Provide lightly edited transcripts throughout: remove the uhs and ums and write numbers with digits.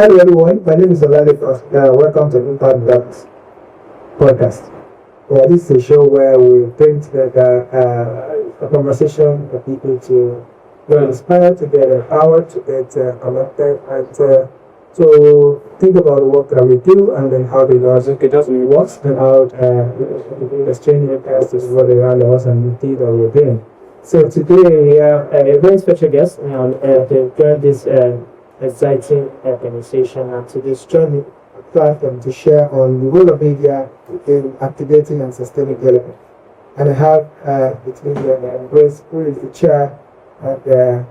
Hello everyone, my name is Olalekan Oshunkoya. Welcome to Impact That podcast. This is a show where we bring together a conversation for people to get inspired, to get empowered, to get connected, and to think about the work that we do and then how the logic just works and how exchange ideas is what around us and the thing that we're doing. So today we have a very special guest to join this exciting conversation and to this journey platform to share on the role of media in activating and sustaining development. And I have between me Grace, who is the chair of the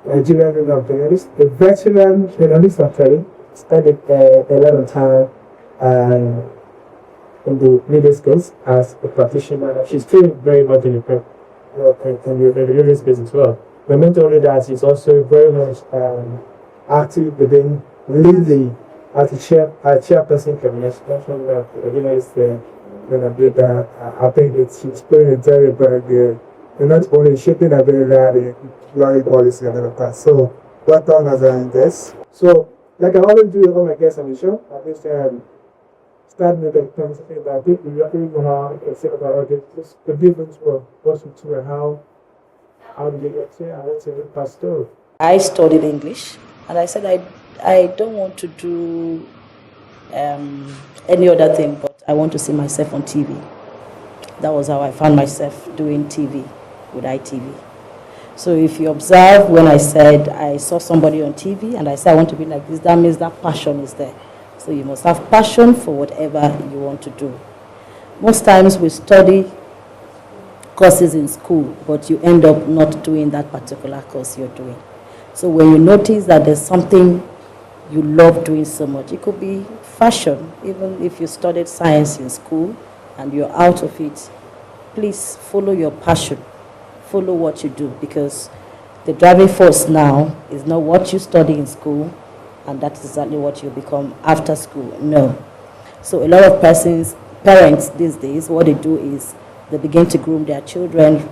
Nigerian Union of Journalists, a veteran journalist actually, spent a lot of time in the media space as a practitioner. She's still very much in the media space as well. But not only that, she's also very much active within leading as a chairperson community. I think she's playing a very, very good. And not only shaping a very rare glory policy and all of that. So, welcome as an guest. So, like I always do with all my guests on the show, I just start with the conversation that I think we really want to say about the difference of what's the two and how do you get here and what's the past story. I studied English and I said I don't want to do any other thing, but I want to see myself on TV. That was how I found myself doing TV with ITV. So if you observe when I said I saw somebody on TV and I said I want to be like this, that means that passion is there. So you must have passion for whatever you want to do. Most times we study courses in school, but you end up not doing that particular course you're doing. So when you notice that there's something you love doing so much, it could be fashion, even if you studied science in school and you're out of it, please follow your passion. Follow what you do, because the driving force now is not what you study in school and that's exactly what you become after school. No. So a lot of parents these days, what they do is they begin to groom their children,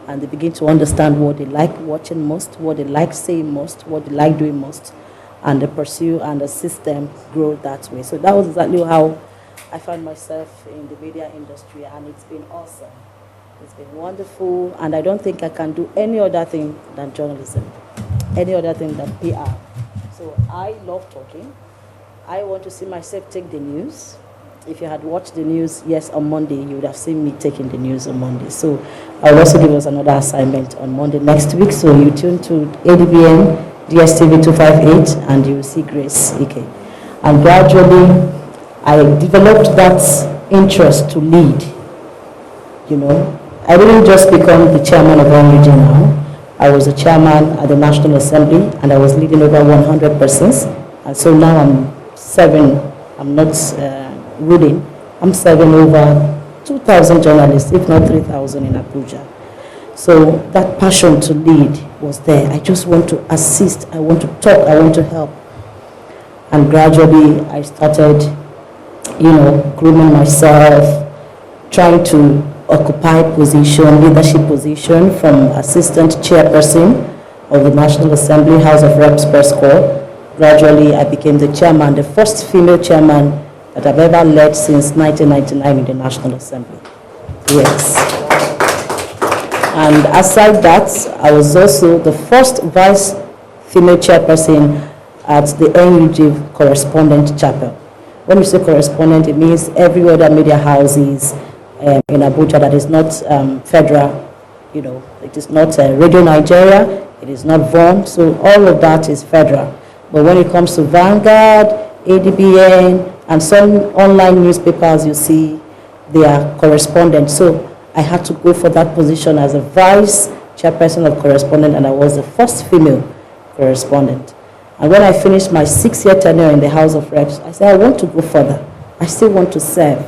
and they begin to understand what they like watching most, what they like saying most, what they like doing most, and they pursue and the system grow that way. So that was exactly how I found myself in the media industry, and it's been awesome. It's been wonderful, and I don't think I can do any other thing than journalism, any other thing than PR. So I love talking. I want to see myself take the news. If you had watched the news, yes, on Monday, you would have seen me taking the news on Monday. So I will also give us another assignment on Monday next week. So you tune to ADBN, DSTV 258, and you will see Grace Ike. And gradually, I developed that interest to lead. I didn't just become the chairman of NUJ now. I was a chairman at the National Assembly, and I was leading over 100 persons. And so now I'm serving, I'm not reading, I'm serving over 2,000 journalists, if not 3,000 in Abuja. So that passion to lead was there. I just want to assist, I want to talk, I want to help. And gradually I started, grooming myself, trying to occupy leadership position from assistant chairperson of the National Assembly, House of Reps Press Corps. Gradually, I became the chairman, the first female chairman that I've ever led since 1999 in the National Assembly. Yes. And aside that, I was also the first vice female chairperson at the NUJ Correspondent Chapel. When we say correspondent, it means every other media houses in Abuja that is not federal, it is not Radio Nigeria, it is not VOM, so all of that is federal. But when it comes to Vanguard, ADBN, and some online newspapers, you see, they are correspondent. So I had to go for that position as a vice chairperson of correspondent, and I was the first female correspondent. And when I finished my 6-year tenure in the House of Reps, I said, I want to go further. I still want to serve.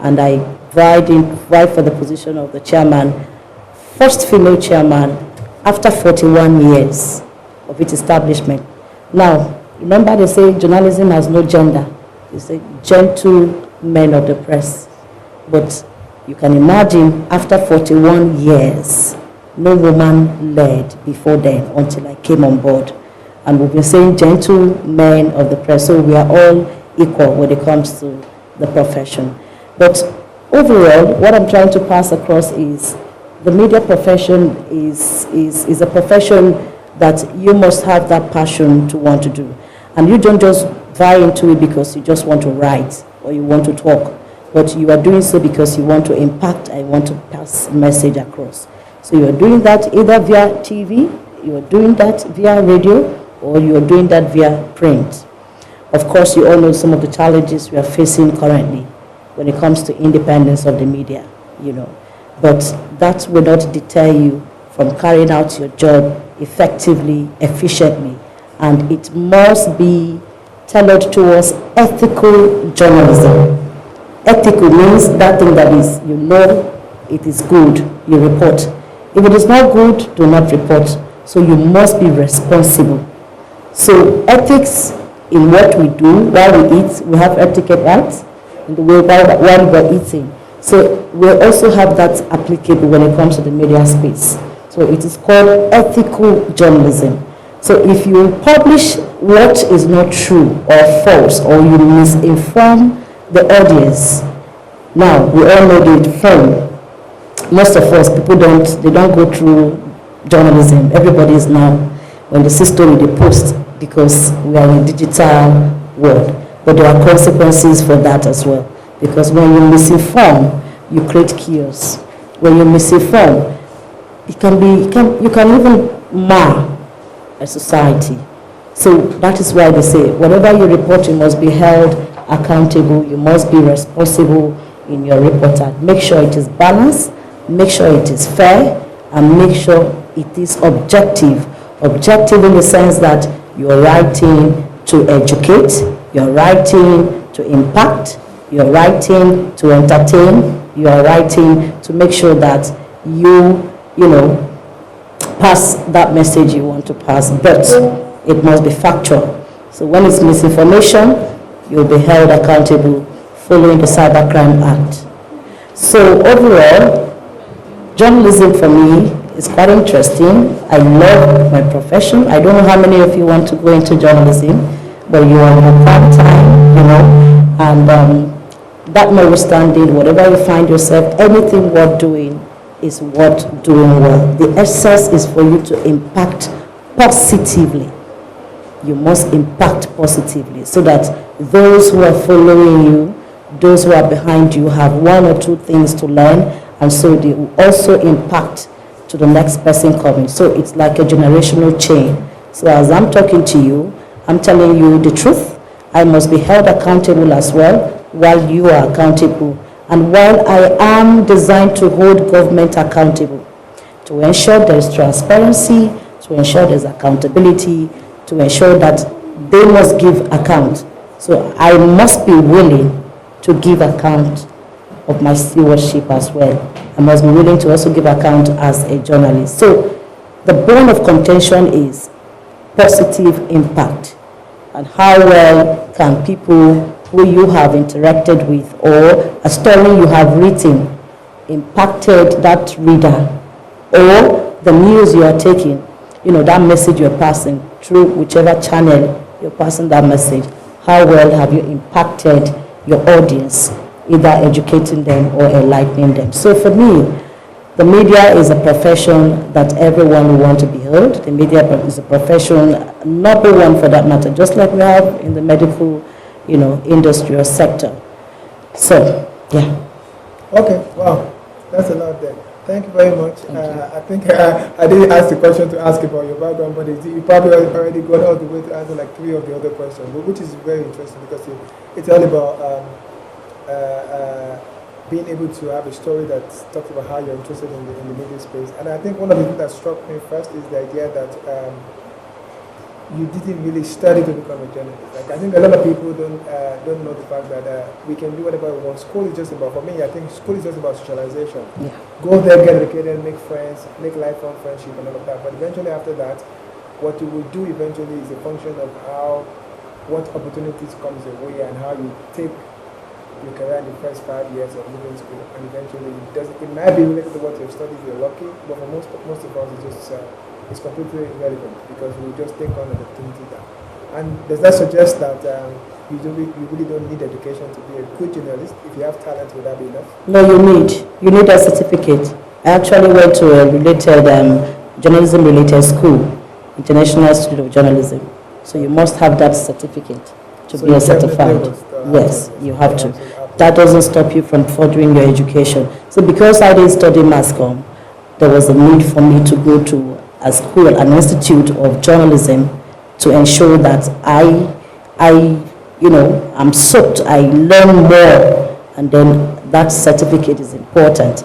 And I vied for the position of the chairman, first female chairman, after 41 years of its establishment. Now, remember they say journalism has no gender. They say gentlemen of the press. But you can imagine, after 41 years, no woman led before then until I came on board And we've been saying gentlemen of the press, so we are all equal when it comes to the profession. But overall, what I'm trying to pass across is the media profession is a profession that you must have that passion to want to do. And you don't just vie into it because you just want to write or you want to talk, but you are doing so because you want to impact and want to pass a message across. So you are doing that either via TV, you are doing that via radio, or you are doing that via print. Of course, you all know some of the challenges we are facing currently when it comes to independence of the media, But that will not deter you from carrying out your job effectively, efficiently, and it must be tailored towards ethical journalism. Ethical means that thing that is, it is good, you report. If it is not good, do not report. So you must be responsible. So ethics in what we do while we eat, we have etiquette rights in the way while we are eating. So we also have that applicable when it comes to the media space. So it is called ethical journalism. So if you publish what is not true or false, or you misinform the audience, now we all know the phone. Most of us, people don't go through journalism. Everybody is now, when they see story, they post because we are in a digital world. But there are consequences for that as well. Because when you misinform, you create chaos. When you misinform, you can even mar a society. So that is why they say, whatever you report, you must be held accountable. You must be responsible in your reporting. Make sure it is balanced, make sure it is fair, and make sure it is objective. Objective in the sense that you're writing to educate, you're writing to impact, you're writing to entertain, you're writing to make sure that you pass that message you want to pass, but it must be factual. So when it's misinformation, you'll be held accountable following the Cybercrime Act. So overall, journalism for me is quite interesting. I love my profession. I don't know how many of you want to go into journalism, but you are in part-time, and that notwithstanding, whatever you find yourself, anything worth doing is worth doing well. The essence is for you to impact positively. You must impact positively so that those who are following you, those who are behind you, have one or two things to learn, and so they will also impact to the next person coming. So it's like a generational chain. So as I'm talking to you, I'm telling you the truth. I must be held accountable as well, while you are accountable. And while I am designed to hold government accountable, to ensure there's transparency, to ensure there's accountability, to ensure that they must give account. So I must be willing to give account of my stewardship as well. I must be willing to also give account as a journalist. So the bone of contention is positive impact. And how well can people who you have interacted with or a story you have written impacted that reader, or the news you are taking, that message you're passing through whichever channel you're passing that message, how well have you impacted your audience, either educating them or enlightening them. So for me, the media is a profession that everyone will want to be heard. The media is a profession, number one for that matter, just like we have in the medical industrial sector. So, yeah. Okay, wow, that's a lot there. Thank you very much. I think I didn't ask the question to ask about your background, but you probably already got all the way to answer like 3 of the other questions, which is very interesting because it's all about being able to have a story that talks about how you're interested in the media space. And I think one of the things that struck me first is the idea that you didn't really study to become a journalist. Like, I think a lot of people don't know the fact that we can do whatever we want. School is just about, for me, I think school is just about socialization. Yeah. Go there, get educated, make friends, make lifelong friendship and all of that. But eventually after that, what you will do eventually is a function of what opportunities comes your way and how you take your career in the first 5 years of living school. And eventually it might be related to what you've studied, you're lucky, but for most of us it's just is completely irrelevant because we just take on an opportunity that. And does that suggest that you really don't need education to be a good journalist? If you have talent, would that be enough? No, you need a certificate. I actually went to a related journalism-related school, International Institute of Journalism. So you must have that certificate to be a certified. Yes, you have to. That doesn't stop you from furthering your education. So because I didn't study mass comm, there was a need for me to go to a school, an institute of journalism, to ensure that I'm soaked, I learn more, and then that certificate is important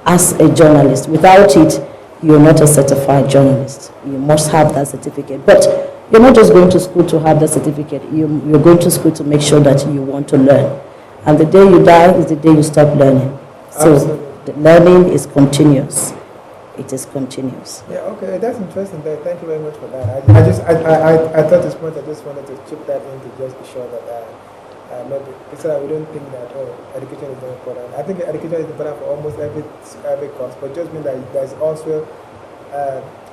as a journalist. Without it, you're not a certified journalist. You must have that certificate. But you're not just going to school to have the certificate. You're going to school to make sure that you want to learn. And the day you die is the day you stop learning. So the learning is continuous. It is continuous. Yeah, okay, that's interesting. Thank you very much for that. I thought this point, I just wanted to chip that in to just be sure that maybe it's that we don't think that education is very important. I think education is important for almost every course, but just mean that there's also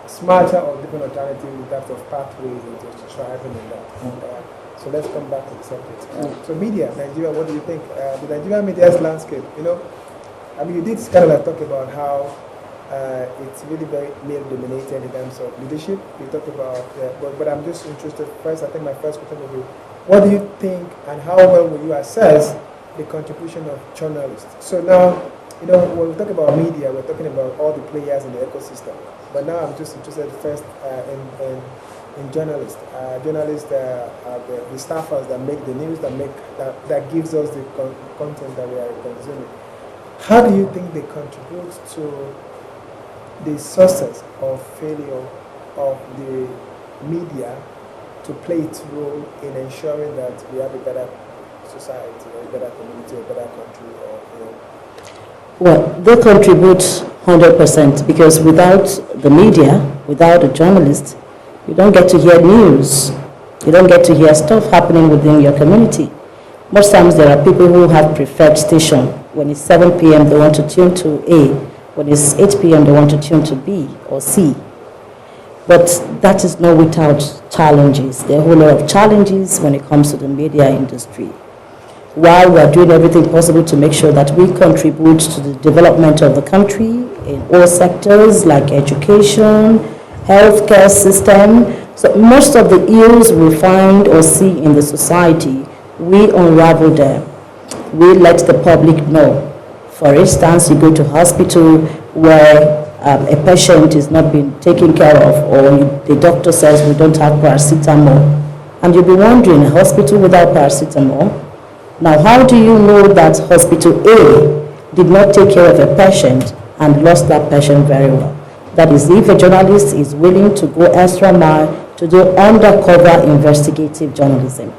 smarter or different alternatives in terms of pathways into striving in that. So let's come back to the subject. So media, Nigeria, what do you think? The Nigerian media's landscape, you did kind of talk about how it's really very male-dominated in terms of leadership. You talked about, but I'm just interested. First, I think my first question would be, what do you think and how well will you assess the contribution of journalists? So now, when we talk about media, we're talking about all the players in the ecosystem. But now I'm just interested first in journalists. Journalists are the staffers that make the news, that gives us the content that we are consuming. How do you think they contribute to the success or failure of the media to play its role in ensuring that we have a better society, or a better community, or a better country, Well, they contribute 100% because without the media, without a journalist, you don't get to hear news. You don't get to hear stuff happening within your community. Most times there are people who have preferred station. When it's 7 p.m., they want to tune to A. When it's 8 p.m., they want to tune to B or C. But that is not without challenges. There are a whole lot of challenges when it comes to the media industry. While we are doing everything possible to make sure that we contribute to the development of the country in all sectors like education, healthcare system. So most of the ills we find or see in the society, we unravel them. We let the public know. For instance, you go to hospital where a patient is not being taken care of, or the doctor says we don't have paracetamol. And you'll be wondering, a hospital without paracetamol? Now, how do you know that hospital A did not take care of a patient and lost that patient very well? That is, if a journalist is willing to go extra mile to do undercover investigative journalism.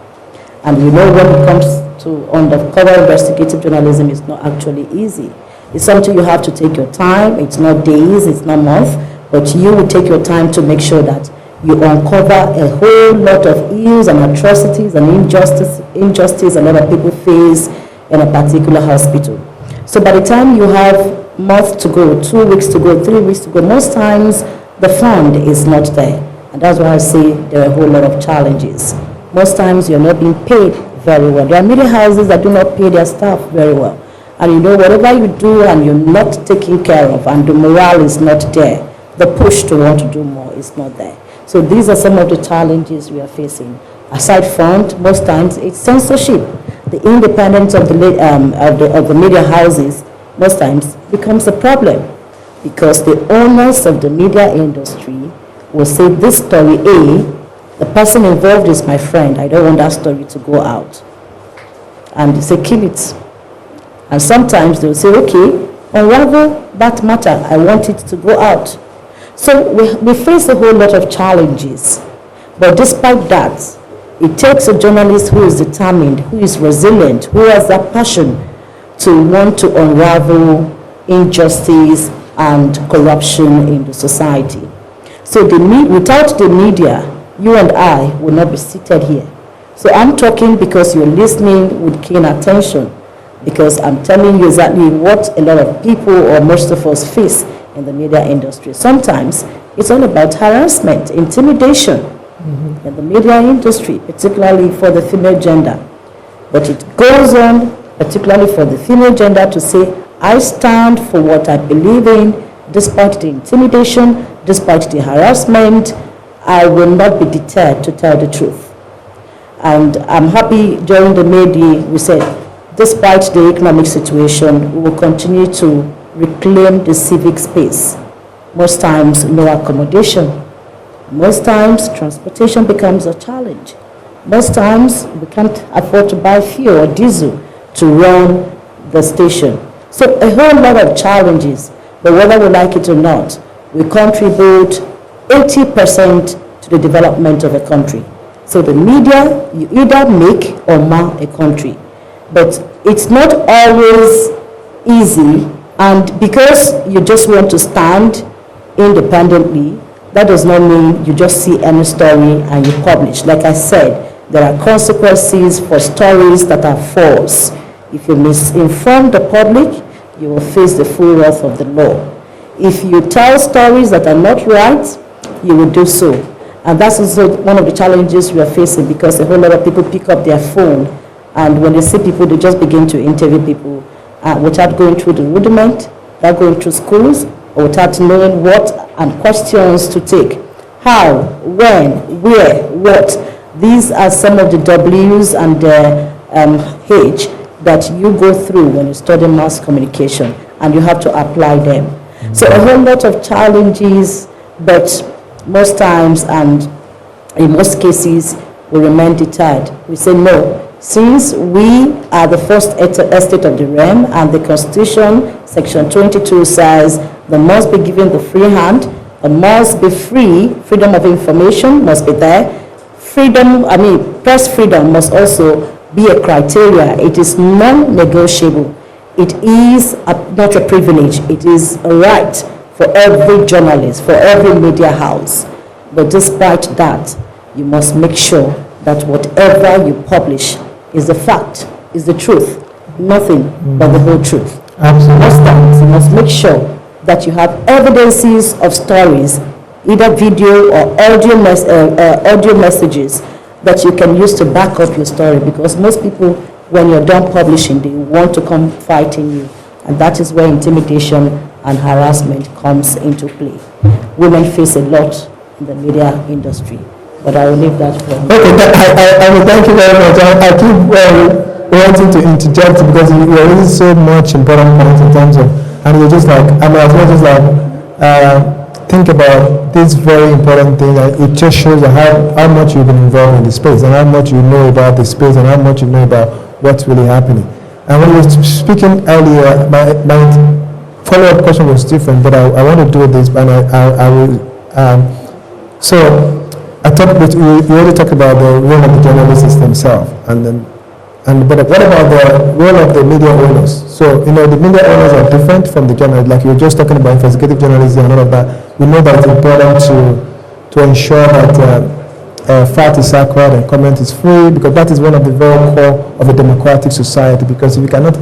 And we know when it comes to undercover investigative journalism, it's not actually easy. It's something you have to take your time. It's not days, it's not months, but you will take your time to make sure that you uncover a whole lot of ills and atrocities and injustice a lot of people face in a particular hospital. So by the time you have months to go, 2 weeks to go, 3 weeks to go, most times the fund is not there. And that's why I say there are a whole lot of challenges. Most times you're not being paid very well. There are media houses that do not pay their staff very well. And whatever you do and you're not taken care of and the morale is not there, the push to want to do more is not there. So these are some of the challenges we are facing. Aside from, most times it's censorship. The independence of the media houses most times becomes a problem because the owners of the media industry will say this story A, the person involved is my friend, I don't want that story to go out. And they say kill it. And sometimes they will say, okay, unravel that matter, I want it to go out. So we face a whole lot of challenges. But despite that, it takes a journalist who is determined, who is resilient, who has that passion to want to unravel injustice and corruption in the society. So without the media, you and I will not be seated here. So I'm talking because you're listening with keen attention, because I'm telling you exactly what a lot of people or most of us face in the media industry. Sometimes It's all about harassment, intimidation in the media industry, particularly for the female gender. But it goes on, particularly for the female gender, to say, I stand for what I believe in, despite the intimidation, despite the harassment. I will not be deterred to tell the truth. And I'm happy during the May Day, we said, despite the economic situation, we will continue to reclaim the civic space. Most times, no accommodation. Most times, transportation becomes a challenge. Most times, we can't afford to buy fuel or diesel to run the station. So a whole lot of challenges, but whether we like it or not, we contribute 80% to the development of a country. So the media, you either make or mar a country. But it's not always easy, and because you just want to stand independently, that does not mean you just see any story and you publish. Like I said, there are consequences for stories that are false. If you misinform the public, you will face the full wrath of the law. If you tell stories that are not right, you will do so. And that's also one of the challenges we are facing, because a whole lot of people pick up their phone, and when they see people, they just begin to interview people without going through the rudiment, without going through schools, or without knowing what and questions to take. How, when, where, what. These are some of the W's and the H that you go through when you study mass communication, and you have to apply them. So a whole lot of challenges, but most times and in most cases, we remain deterred. We say no. Since we are the first estate of the realm, and the Constitution, Section 22 says they must be given the free hand, they must be free, freedom of information must be there, press freedom must also be a criteria. It is non-negotiable. It is not a privilege, it is a right for every journalist, for every media house. But despite that, you must make sure that whatever you publish is the fact, is the truth, nothing but the whole truth. Absolutely. Most times, you must make sure that you have evidences of stories, either video or audio messages, that you can use to back up your story, because most people, when you're done publishing, they want to come fighting you, and that is where intimidation and harassment comes into play. Women face a lot in the media industry, but I will leave that for you. Okay, I will thank you very much. I keep wanting to interject, because you are really so much important points in terms of, and you're just like, I mean, as well just like, think about this very important thing, and it just shows how much you've been involved in the space, and how much you know about the space, and how much you know about what's really happening. And when you were speaking earlier, my follow-up question was different, but I want to do this, and I will. So I talked with you already talked about the role of the journalists themselves, but what about the role of the media owners? So, the media owners are different from the journalists. Like you were just talking about investigative journalism and all of that. We know that it's important to ensure that fact is accurate and comment is free, because that is one of the very core of a democratic society. Because if you cannot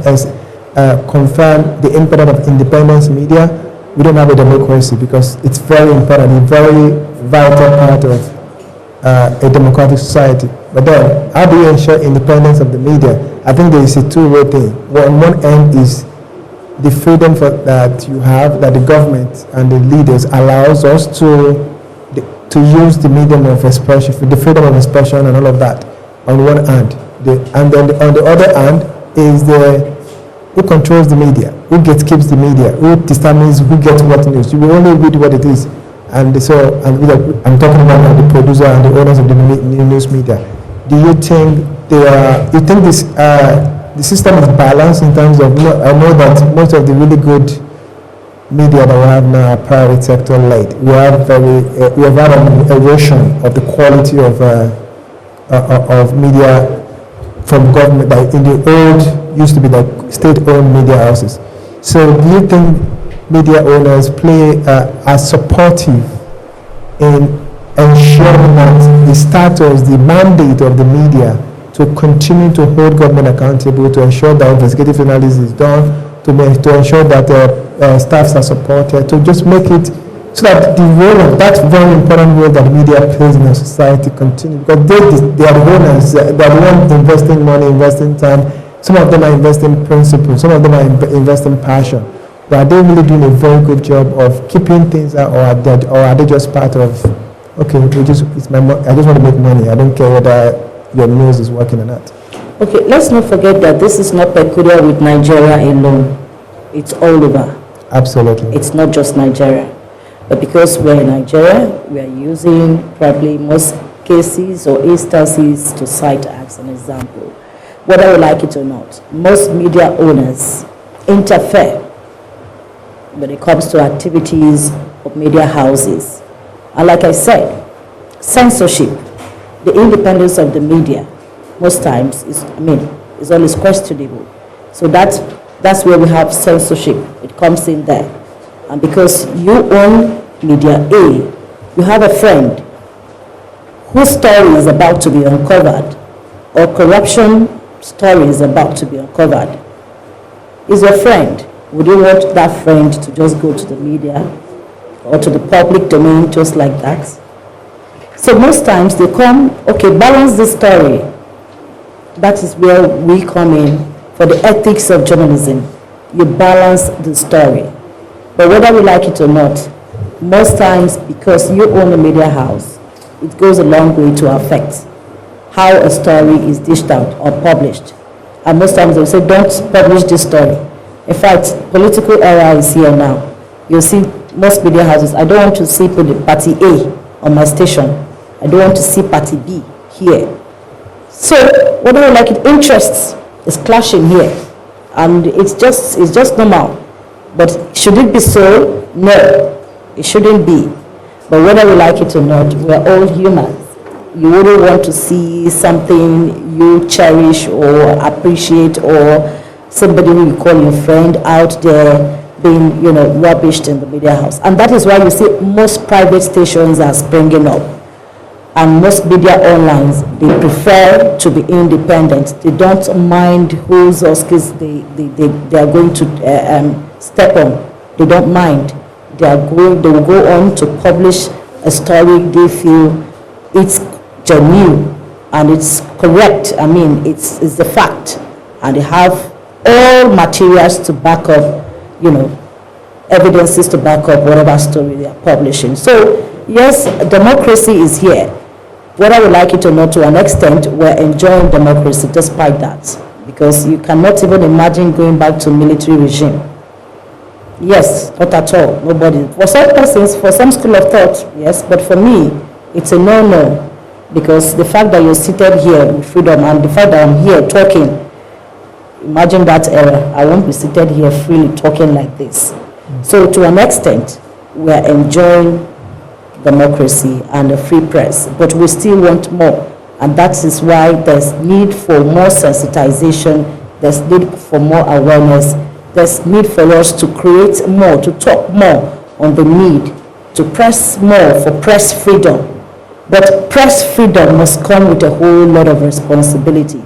confirm the importance of independent media, we don't have a democracy, because it's very important, a very vital part of a democratic society. But then, how do you ensure independence of the media? I think there is a two-way thing. On one end is the freedom that you have, that the government and the leaders allows us to use the medium of expression, the freedom of expression and all of that, on one hand. And then on the other hand is who controls the media, who keeps the media, who determines who gets what news. You will only read what it is. And so, I'm talking about the producer and the owners of the news media. Do you think the system is balanced in terms of? I know that most of the really good media that we have now are private sector led. We have had an erosion of the quality of media from government. Like in the old, used to be like state-owned media houses. So, do you think media owners are supportive in ensuring that the status, the mandate of the media to continue to hold government accountable, to ensure that investigative analysis is done, to ensure that staffs are supported, to just make it so that the role of that very important role that media plays in our society continue, because they are the owners, they are the ones investing money, investing time. Some of them are investing principle, some of them are investing passion. But are they really doing a very good job of keeping things out, or are they just part of, okay, I just want to make money, I don't care whether your news is working or not? Okay, let's not forget that this is not peculiar with Nigeria alone. It's all over. Absolutely. It's not just Nigeria. But because we're in Nigeria, we are using probably most cases or instances to cite as an example. Whether we like it or not, most media owners interfere when it comes to activities of media houses. And like I said, censorship, the independence of the media, most times is always questionable. So that's where we have censorship. It comes in there. And because you own media A, you have a friend whose story is about to be uncovered, or corruption story is about to be uncovered. Is your friend. Would you want that friend to just go to the media or to the public domain just like that? So most times they come, okay, balance the story. That is where we come in for the ethics of journalism. You balance the story. But whether we like it or not, most times because you own a media house, it goes a long way to affect how a story is dished out or published. And most times they'll say, don't publish this story. In fact, political era is here now. You'll see most media houses, I don't want to see party A on my station. I don't want to see party B here. So, whether you like it, interests is clashing here. And it's just normal. But should it be so? No, it shouldn't be. But whether we like it or not, we're all humans. You wouldn't want to see something you cherish or appreciate, or somebody who you call your friend out there being, rubbished in the media house. And that is why you see most private stations are springing up. And most media onlines, they prefer to be independent. They don't mind whose Oscars they are going to step on. They don't mind. They will go on to publish a story they feel it's genuine and it's correct. It's the fact. And they have all materials to back up, evidences to back up whatever story they are publishing. So, yes, democracy is here. Whether we like it or not, to an extent, we're enjoying democracy despite that. Because you cannot even imagine going back to military regime. Yes, not at all, nobody. For some persons, for some school of thought, yes, but for me, it's a no-no. Because the fact that you're seated here with freedom and the fact that I'm here talking, imagine that era. I won't be seated here freely talking like this. So to an extent, we're enjoying democracy and a free press, but we still want more. And that is why there's need for more sensitization, there's need for more awareness, there's need for us to create more, to talk more on the need to press more for press freedom. But press freedom must come with a whole lot of responsibility.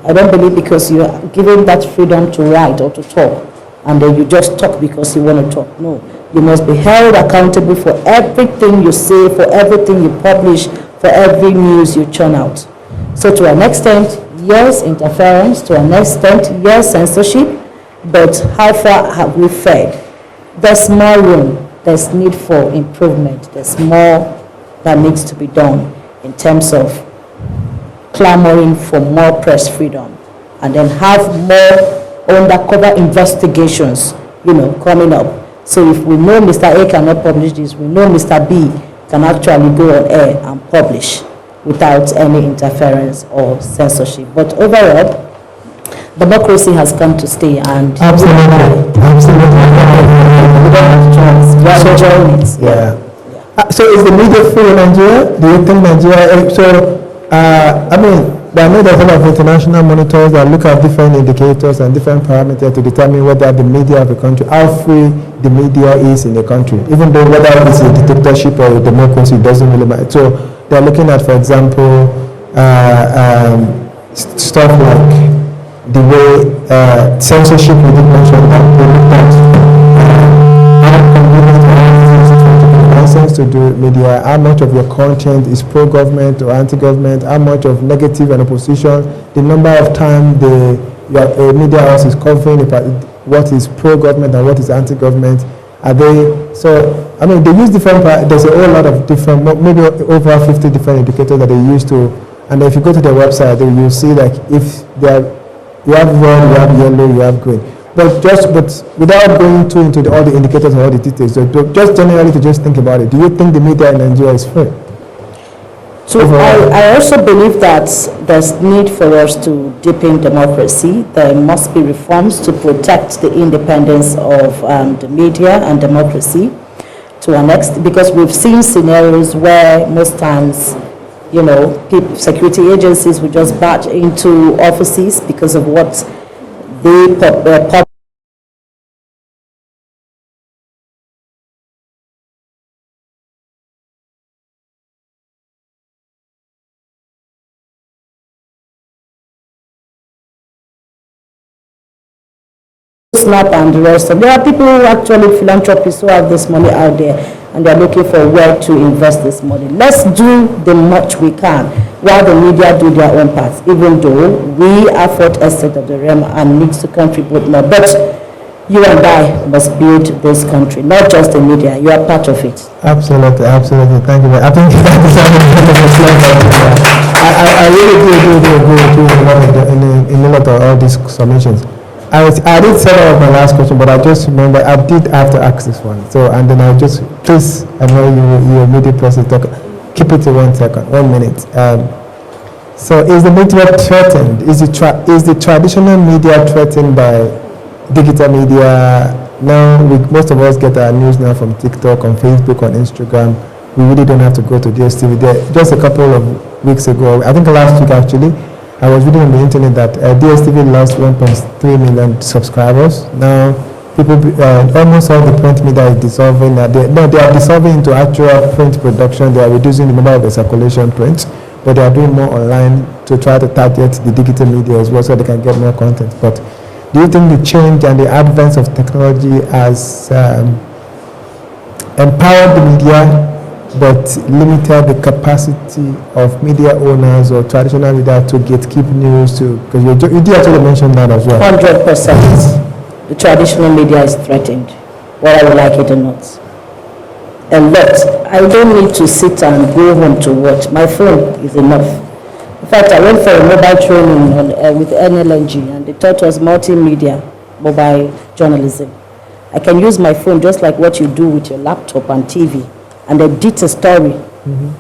I don't believe because you are given that freedom to write or to talk, and then you just talk because you want to talk. No, you must be held accountable for everything you say, for everything you publish, for every news you churn out. So to an extent, yes, interference, to an extent, yes, censorship, but how far have we fared? There's more room, there's need for improvement, there's more that needs to be done in terms of clamoring for more press freedom, and then have more undercover investigations, coming up. So if we know Mr. A cannot publish this, we know Mr. B can actually go on air and publish without any interference or censorship. But overall, democracy has come to stay, and absolutely. We don't have a choice. We are enjoying it. Yeah. So is the media free in Nigeria? Do you think Nigeria? There are a lot of international monitors that look at different indicators and different parameters to determine whether the media of a country, how free the media is in a country. Even though whether it's a dictatorship or a democracy, it doesn't really matter. So they're looking at, for example, stuff like the way censorship we did mention that they looked at how convenient to do media, how much of your content is pro-government or anti-government, how much of negative and opposition, the number of time a media house is covering what is pro-government and what is anti-government. Are they, so, I mean, they use different, there's a whole lot of different, maybe over 50 different indicators that they use to, and if you go to their website, you'll see like if you have red, you have yellow, you have green. But without going too into all the indicators and all the details, so just generally to just think about it, do you think the media in Nigeria is free? So I also believe that there's need for us to deepen democracy. There must be reforms to protect the independence of the media and democracy to an extent, because we've seen scenarios where most times, security agencies will just barge into offices because of what they snap and the rest of. There are people who actually philanthropists who have this money out there and they're looking for where to invest this money. Let's do the much we can while the media do their own part, even though we are fourth estate of the realm and needs to contribute more. But you and I must build this country, not just the media. You are part of it. Absolutely. Thank you. I think I really do agree in a lot of all these submissions. I did set up my last question, but I just remember I did have to ask this one. So, and then I'll just, please, I know you immediate process talk. Keep it to 1 second, 1 minute. So is the media threatened? Is the traditional media threatened by digital media? Now, most of us get our news now from TikTok, on Facebook, on Instagram. We really don't have to go to DSTV. Just a couple of weeks ago, I think last week actually, I was reading on the internet that DSTV lost 1.3 million subscribers. Now, almost all the print media is dissolving. They are dissolving into actual print production. They are reducing the number of the circulation print, but they are doing more online to try to target the digital media as well so they can get more content. But do you think the change and the advance of technology has empowered the media but limited the capacity of media owners or traditional media to gatekeep news because you did actually mention that as well. 100%. The traditional media is threatened, whether we like it or not. A lot. I don't need to sit and go home to watch. My phone is enough. In fact, I went for a mobile training with NLNG, and they taught us multimedia, mobile journalism. I can use my phone just like what you do with your laptop and TV. And edit a story,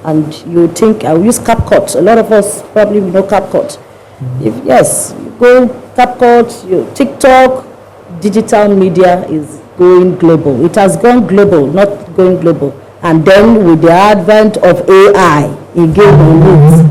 and you think I'll use CapCut. A lot of us probably know CapCut. If yes, you go CapCut, you TikTok, digital media is going global. It has gone global, not going global. And then with the advent of AI, it gave on it.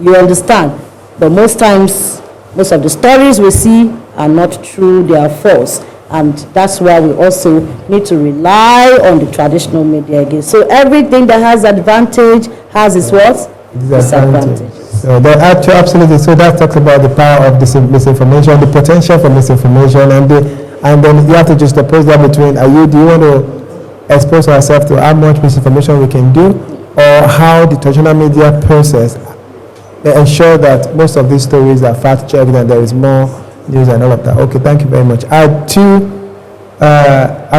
You understand? But most times, most of the stories we see are not true; they are false. And that's why we also need to rely on the traditional media again. So everything that has advantage has its what? Disadvantage. So absolutely. So that talks about the power of misinformation, the potential for misinformation, and then you have to just oppose that between do you want to expose ourselves to how much misinformation we can do, or how the traditional media process ensure that most of these stories are fact checked and there is more news and all of that. Okay, thank you very much. I'll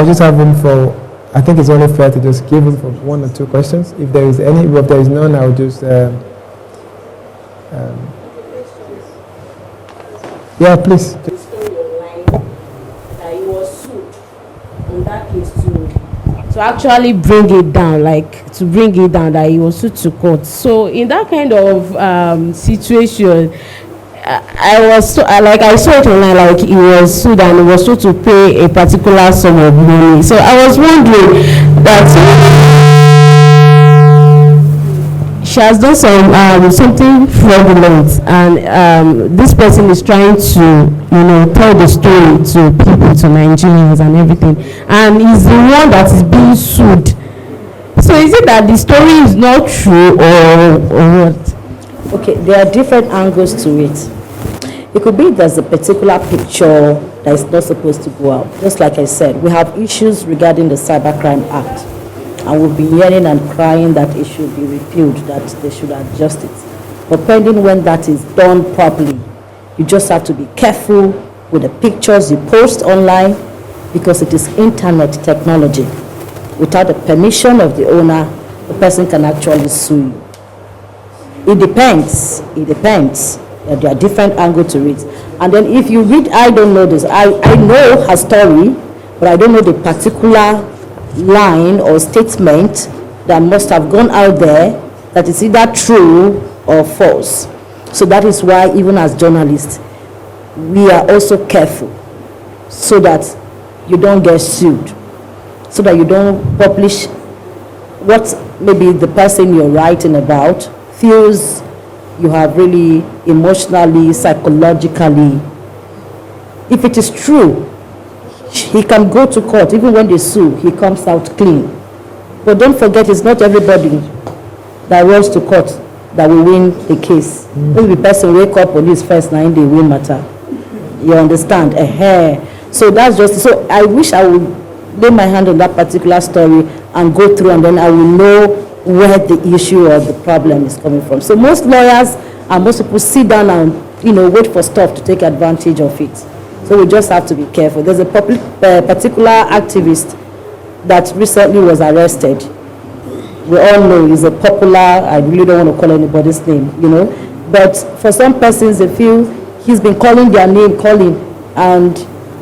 just have room for, I think it's only fair to just give room for 1 or 2 questions. If there is any, if there is none, I'll just, yeah, please. The story online that he was sued in that case to actually bring it down, that he was sued to court. So in that kind of situation, I saw it online, like he was sued and he was told to pay a particular sum of money. So I was wondering that she has done something fraudulent, and this person is trying to tell the story to people, to Nigerians and everything, and he's the one that is being sued. So is it that the story is not true or what? Okay, there are different angles to it. It could be there's a particular picture that is not supposed to go out. Just like I said, we have issues regarding the Cybercrime Act. And we've been hearing and crying that it should be repealed, that they should adjust it. But pending when that is done properly, you just have to be careful with the pictures you post online, because it is internet technology. Without the permission of the owner, the person can actually sue you. It depends. There are different angles to it. And then if you read, I don't know this, I know her story, but I don't know the particular line or statement that must have gone out there that is either true or false. So that is why, even as journalists, we are also careful so that you don't get sued, so that you don't publish what maybe the person you're writing about feels you have really emotionally, psychologically. If it is true, he can go to court. Even when they sue, he comes out clean. But don't forget, it's not everybody that runs to court that will win the case. Maybe the person wake up police first, now they win matter. You understand? So that's just, so I wish I would lay my hand on that particular story and go through, and then I will know where the issue or the problem is coming from. So most lawyers and most people sit down and wait for stuff to take advantage of it. So we just have to be careful. There's a particular activist that recently was arrested. We all know he's a popular, I really don't want to call anybody's name, but for some persons they feel he's been calling their name, and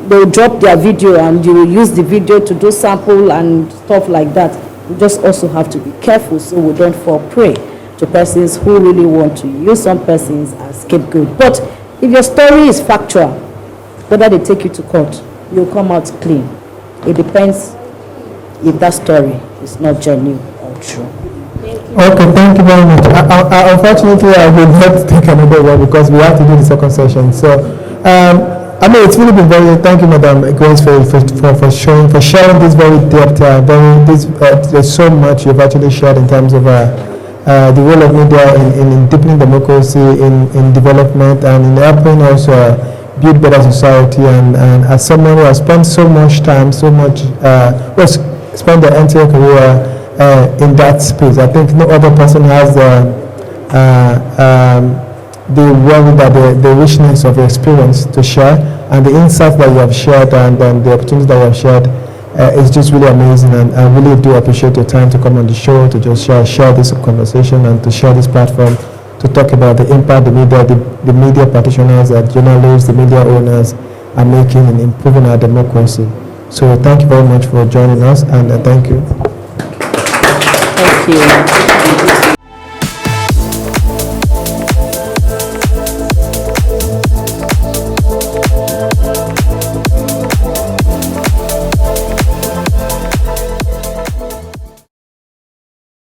they'll drop their video and you will use the video to do sample and stuff like that. We just also have to be careful so we don't fall prey to persons who really want to use some persons as scapegoat. But if your story is factual, whether they take you to court, you'll come out clean. It depends if that story is not genuine or true. Okay, thank you very much. Unfortunately, I will not take another one because we have to do the second session. So, it's really been thank you, Madam Grace, for sharing this very depth. There's so much you've actually shared in terms of the role of media in deepening democracy, in development, and in helping also build better society. And as someone who has spent so much time, spent their entire career in that space, I think no other person has the wealth, the richness of experience to share, and the insights that you have shared, and the opportunities that you have shared is just really amazing. And I really do appreciate your time to come on the show, to just share this conversation, and to share this platform to talk about the impact the media practitioners, the journalists, the media owners are making in improving our democracy. So thank you very much for joining us, and thank you. Thank you.